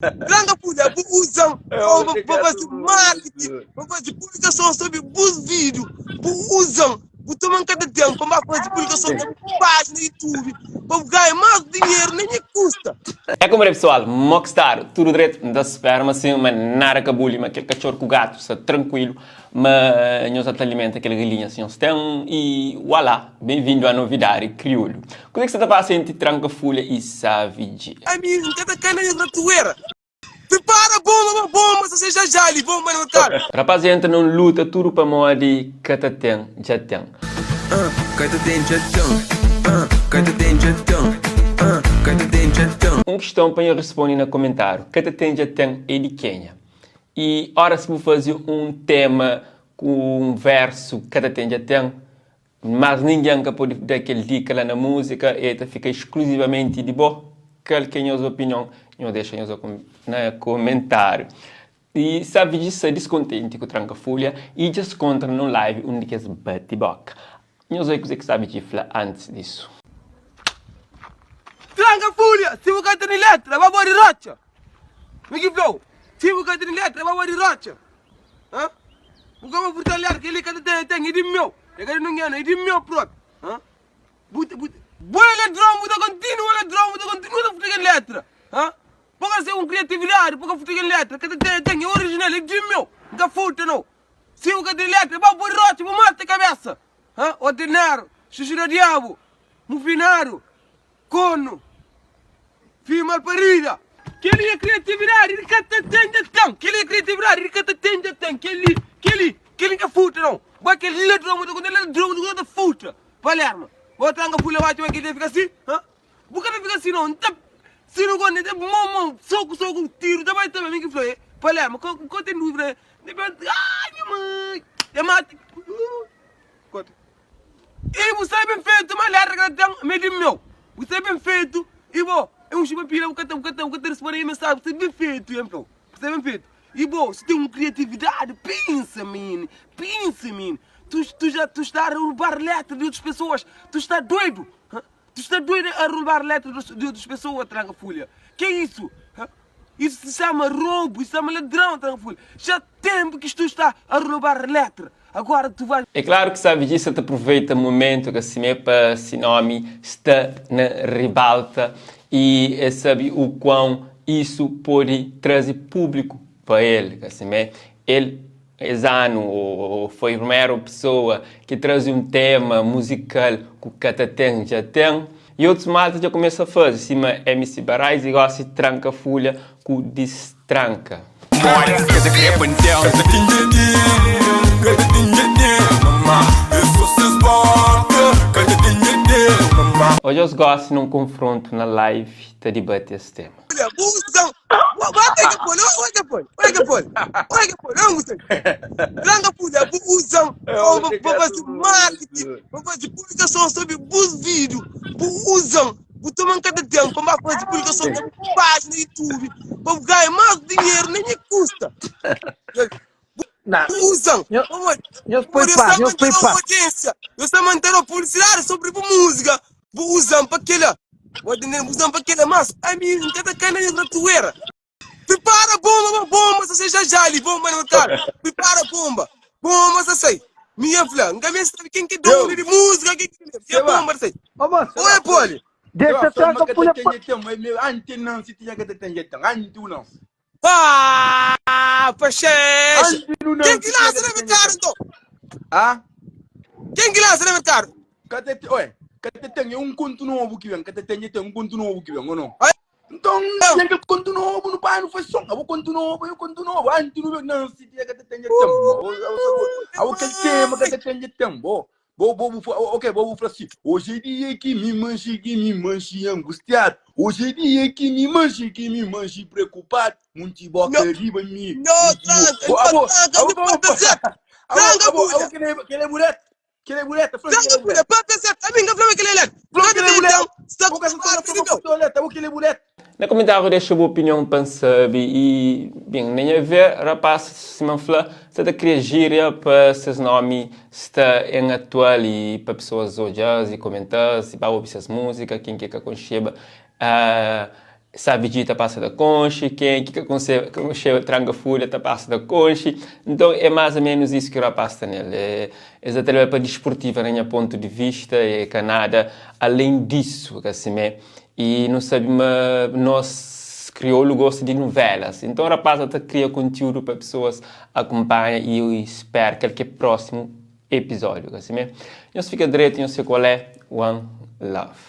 Grande pulha, usam para fazer marketing, para fazer publicação sobre os vídeos, usam, tomam cada tempo para fazer publicação na página YouTube, para ganhar mais dinheiro, nem custa. É como é pessoal, Mockstar, tudo direito, não se espera, mas sim, mas nada cabuli, mas aquele cachorro com o gato, está tranquilo, mas nós até alimenta aquele galinha assim, tem, e voilà, bem-vindo à novidade, crioulo. Como é que você está passando entre tranca, folha e savage? Amigo, cada cana na toeira. Prepara a bomba, se seja já ali, bomba no cara. Rapaziada, não luta, tudo para moda de catatem, já tem. Catatem, já tem. Catatem, já tem. Uma questão para eu responder no comentário. Catatem, já tem é de Quênia. E ora se vou fazer um tema com um verso Catatem, já tem, mas ninguém que pode dar aquele dica lá na música, e fica exclusivamente de boa. Qualquer opinião, eu deixo no comentário. E sabe disso, é descontente com o Tranca Folha e já se encontra no live onde que é bate-boca. Eu sei que sabe de falar antes disso. Tranca Folha, se você tem letra, vai de rocha. Me que flow, se você tem letra, vai de rocha. Hã? O que eu vou fortalecer que ele tem, é de meu. É de meu pronto. Hã? Boa letra, continua a letra. Hã? Porque ser criatividade, porque futir letra, que tem original, é de meu. Não futa não. Se o que tem letra, vai por rocha, vai matar a cabeça. Hã? Ordinário, xuxura diabo, mufinaro, corno, filho mal parida. Que ele é criatividade, ele tem. Que ele é criatividade, ele tem. Que ele que futa não. Vai que ele letra, não futa. Palermo. Vou tranca pula vai que ele fica assim, hã? Porque ele fica assim não, se não gosta de mamão, soco, tiro, também me que foi. Palermo, continua para, ai minha mãe, é mate. Conta. E você é bem feito, mas larga que me de meu. Você é bem feito, e bom, é um chipa pila, o que responder mensagem, você é bem feito, então. Você é bem feito. E bom, se tem uma criatividade, pensa, menino. Tu está a roubar letras de outras pessoas. Tu está doido. Hã? Tu está doido a roubar letras de outras pessoas, Tranca Folha. Que é isso? Hã? Isso se chama roubo, isso se chama ladrão, Tranca Folha. Já tempo que tu está a roubar letras. Agora tu vais... É claro que sabe disso, te aproveita o momento que assim é para esse nome está na ribalta e sabe o quão isso pode trazer público para ele, assim é. Ele ano ou foi a primeira pessoa que traz um tema musical que o Catatem já tem e outros malta já começam a fazer, cima MC Barais e gosta de Tranca Folha com destranca. Hoje eu gosto de um confronto na live para debater esse tema. Olha que foi, não gostei. Grande pulha, usam para fazer marketing, para fazer publicação sobre os vídeos, usam, tomam cada tempo para fazer publicação na página YouTube, para ganhar mais dinheiro, nem custa. Usam, eu sei manter a publicidade sobre música, usam para aquele, mas a mim não tem cana na toeira. Prepara a bomba, se seja já ali, bomba no cara. Prepara a bomba, se sei. Minha filha, nunca me sabe quem que dono de música, quem que é bomba, sei. Oi, Poli. Deixa Tranca Folha. Antes não, se tinha que ter antes não. Ah, pacheche. Quem que lança no mercado, então? Ah? Quem que lança no mercado? Oi, Catatem é um conto novo que vem, Catatem é um conto novo que vem, ou não? Então, tem que conto novo, no pai não faz som, eu conto novo, antes não, se tinha que ter tempo. Aquele tema que tem tempo. Ok, vou falar assim. Hoje é dia que me manche angustiado. Hoje é dia que me manche preocupado. Muito boca riba me. Não, Aquele é mulher. Aquele é mulher. No comentário deixa a boa opinião para saber e bem, nem a ver, rapaz, se me fala, se está a criar gíria para esses nomes, está em atual e para pessoas olhar e comentar, se para ouvir essas músicas, quem quer que aconcheba, sabe de tá passa da conche, quem que consegue tranga folha tá passa da conche. Então é mais ou menos isso que eu passa nele. É exatamente para desportiva, na minha ponto de vista, é Canadá. Além disso, assim, e não sabemos, nós crioulo gosta de novelas. Então a rapaz até cria conteúdo para pessoas acompanhar e eu espero que aquele próximo episódio, assim, nós fica direito, não sei qual é, One Love.